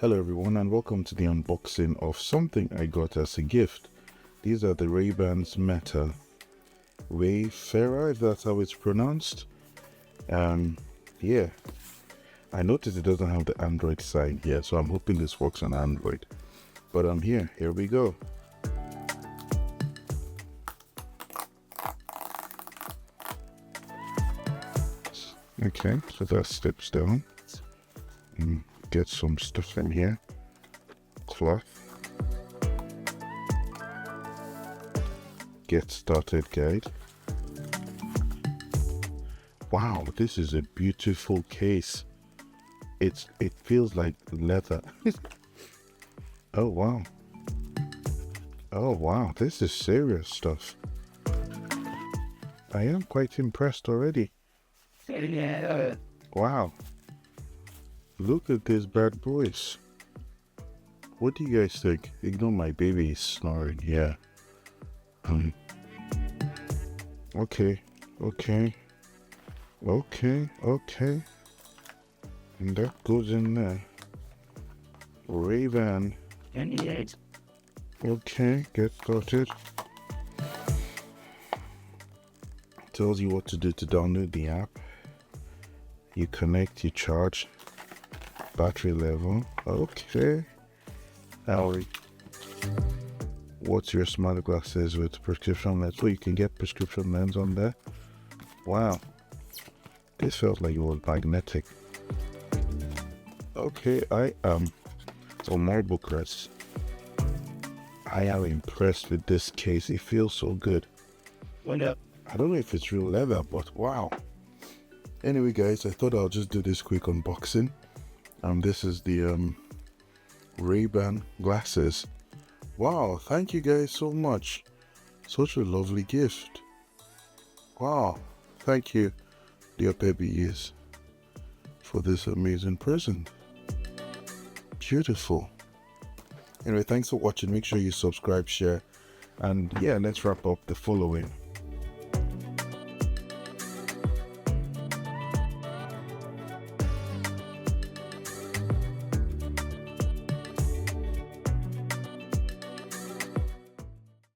Hello everyone and welcome to the unboxing of something I got as a gift. These are the Ray-Ban Meta Wayfarer, if that's how it's pronounced. Yeah, I noticed it doesn't have the Android sign here, so I'm hoping this works on Android. But here we go. Okay, so that steps down. Get some stuff in here. Cloth. Get started guide. Wow, this is a beautiful case. It feels like leather. Oh wow. Oh wow, this is serious stuff. I am quite impressed already. Wow. Look at these bad boys. What do you guys think? Ignore my baby snoring. Yeah. Okay. And that goes in there. Ray-Ban. Okay, get started. Tells you what to do to download the app. You connect, you charge. Battery level. Okay. Now, what's your smart glasses with prescription lens? So you can get prescription lens on there. Wow. This felt like it was magnetic. Okay, I am more bookrest. I am impressed with this case. It feels so good. I don't know if it's real leather, but wow. Anyway guys, I thought I'll just do this quick unboxing. This is the Ray-Ban glasses. Wow, thank you guys so much. Such a lovely gift. Wow, thank you, dear babies, for this amazing present. Beautiful. Anyway, thanks for watching. Make sure you subscribe, share, and yeah, let's wrap up the following.